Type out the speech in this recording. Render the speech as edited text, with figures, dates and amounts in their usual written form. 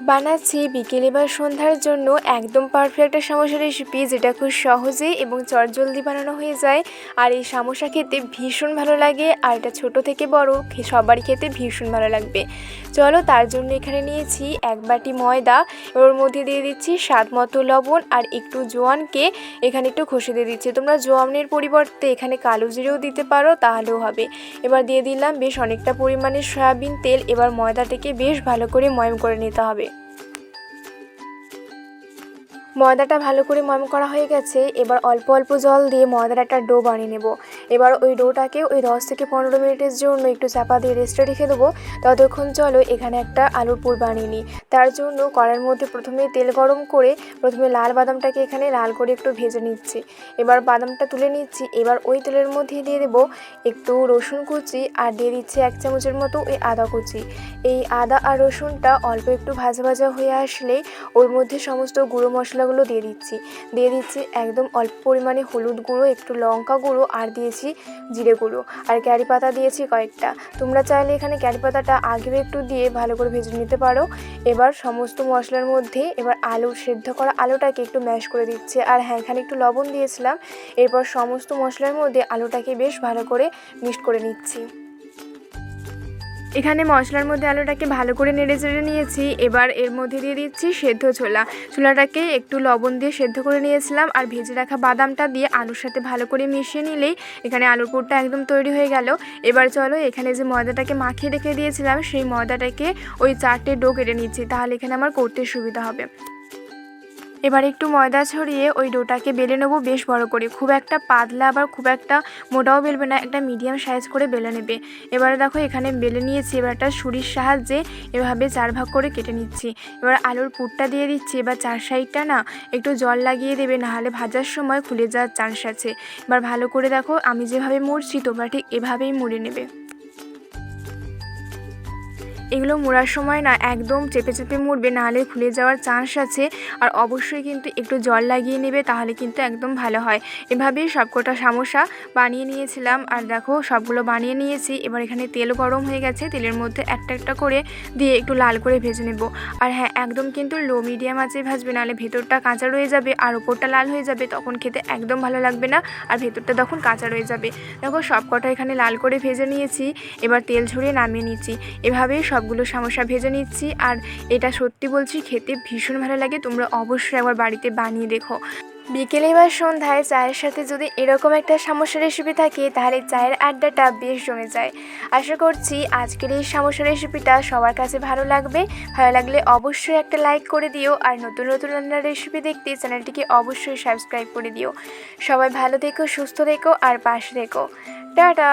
বানাচ্ছি বিকেলে বা সন্ধ্যার জন্য একদম পারফেক্ট একটা সমোসা রেসিপি, যেটা খুব সহজে এবং চটজলদি বানানো হয়ে যায়। আর এই সমোসা খেতে ভীষণ ভালো লাগে, আর এটা ছোটো থেকে বড় সবারই খেতে ভীষণ ভালো লাগবে। চলো, তার জন্য এখানে নিয়েছি 1 বাটি ময়দা, ওর মধ্যে দিয়ে দিচ্ছি স্বাদ মতো লবণ আর একটু জোয়ানকে এখানে একটু ঘষে দিয়ে দিচ্ছি। তোমরা জোয়ানের পরিবর্তে এখানে কালো জিরেও দিতে পারো, তাহলেও হবে। এবার দিয়ে দিলাম বেশ অনেকটা পরিমাণে সয়াবিন তেল। এবার ময়দাটাকে বেশ ভালো করে ময়ম করে নিতে হবে। ময়দাটা ভালো করে ময়ম করা হয়ে গেছে। এবার অল্প অল্প জল দিয়ে ময়দার একটা ডো বানিয়ে নেব। এবার ওই ডোটাকে ওই 10 থেকে 15 মিনিটের জন্য একটু চাপা দিয়ে রেস্টে রেখে দেবো। ততক্ষণ চলো এখানে একটা আলুর পুর বানিয়ে নিই। তার জন্য কড়াইয়ের মধ্যে প্রথমে তেল গরম করে প্রথমে লাল বাদামটাকে এখানে লাল করে একটু ভেজে নিচ্ছি। এবার বাদামটা তুলে নিচ্ছি। এবার ওই তেলের মধ্যে দিয়ে দেবো একটু রসুন কুচি আর দিয়ে দিচ্ছি 1 চামচের মতো ওই আদা কুচি। এই আদা আর রসুনটা অল্প একটু ভাজা ভাজা হয়ে আসলে ওর মধ্যে সমস্ত গুঁড়ো মশলাগুলো দিয়ে দিচ্ছি একদম অল্প পরিমাণে হলুদ গুঁড়ো, একটু লঙ্কা গুঁড়ো আর দিয়েছি জিরে গুঁড়ো, আর কারি পাতা দিয়েছি কয়েকটা। তোমরা চাইলে এখানে কারি পাতাটা আগেও একটু দিয়ে ভালো করে ভেজে নিতে পারো। এবার সমস্ত মশলার মধ্যে এবার সেদ্ধ করা আলুটাকে একটু ম্যাশ করে দিচ্ছে। আর হ্যাঁ, এখানে একটু লবণ দিয়েছিলাম। এরপর সমস্ত মশলার মধ্যে আলুটাকে বেশ ভালো করে মিক্সড করে নিচ্ছি। এখানে মশলার মধ্যে আলুটাকে ভালো করে নেড়ে চেড়ে নিয়েছি। এবার এর মধ্যে দিয়ে দিচ্ছি সেদ্ধ ছোলাটাকে একটু লবণ দিয়ে সেদ্ধ করে নিয়েছিলাম, আর ভেজে রাখা বাদামটা দিয়ে আলুর সাথে ভালো করে মিশিয়ে নিলেই এখানে আলুর পুরটা একদম তৈরি হয়ে গেল। এবার চলো এখানে যে ময়দাটাকে মাখিয়ে রেখে দিয়েছিলাম সেই ময়দাটাকে ওই 4টে ডো কেটে নিচ্ছি, তাহলে এখানে আমার করতে সুবিধা হবে। এবার একটু ময়দা ছড়িয়ে ওই ডোটাকে বেলে নেবো বেশ বড় করে। খুব একটা পাতলা আবার খুব একটা মোটাও বেলবে না, একটা মিডিয়াম সাইজ করে বেলে নেবে। এবারে দেখো এখানে বেলে নিয়েছি। এবার একটা ছুরির সাহায্যে এভাবে 4 ভাগ করে কেটে নিচ্ছি। এবার আলুর পুরটা দিয়ে দিচ্ছি। এবার 4 সাইডটা না একটু জল লাগিয়ে দেবে, নাহলে ভাজার সময় খুলে যাওয়ার চান্স আছে। এবার ভালো করে দেখো আমি যেভাবে মুড়ছি তোমরা ঠিক এভাবেই মুড়ে নেবে। এগুলো মোড়ার সময় না একদম চেপে চেপে মুড়বে, নাহলে খুলে যাওয়ার চান্স আছে। আর অবশ্যই কিন্তু একটু জল লাগিয়ে নেবে, তাহলে কিন্তু একদম ভালো হয়। এভাবেই সবকটা সমোসা বানিয়ে নিয়েছিলাম। আর দেখো সবগুলো বানিয়ে নিয়েছি। এবার এখানে তেল গরম হয়ে গেছে, তেলের মধ্যে একটা একটা করে দিয়ে একটু লাল করে ভেজে নেব। আর হ্যাঁ, একদম কিন্তু লো মিডিয়াম আঁচে ভাজবে, নাহলে ভেতরটা কাঁচা রয়ে যাবে আর ওপরটা লাল হয়ে যাবে, তখন খেতে একদম ভালো লাগবে না, আর ভেতরটা তখন কাঁচা রয়ে যাবে। দেখো সবকটা এখানে লাল করে ভেজে নিয়েছি। এবার তেল ঝরিয়ে নামিয়ে নিচ্ছি। এভাবেই সবগুলো সমোসা ভেজে নিচ্ছি। আর এটা সত্যি বলছি খেতে ভীষণ ভালো লাগে। তোমরা অবশ্যই একবার বাড়িতে বানিয়ে দেখো। বিকেলে বা সন্ধ্যায় চায়ের সাথে যদি এরকম একটা সমোসা রেসিপি থাকে, তাহলে চায়ের আড্ডাটা বেশ জমে যায়। আশা করছি আজকের এই সমোসা রেসিপিটা সবার কাছে ভালো লাগবে। ভালো লাগলে অবশ্যই একটা লাইক করে দিও, আর নতুন নতুন রান্নার রেসিপি দেখতে চ্যানেলটিকে অবশ্যই সাবস্ক্রাইব করে দিও। সবাই ভালো থেকো, সুস্থ থেকো আর পাশে থেকো। টাটা।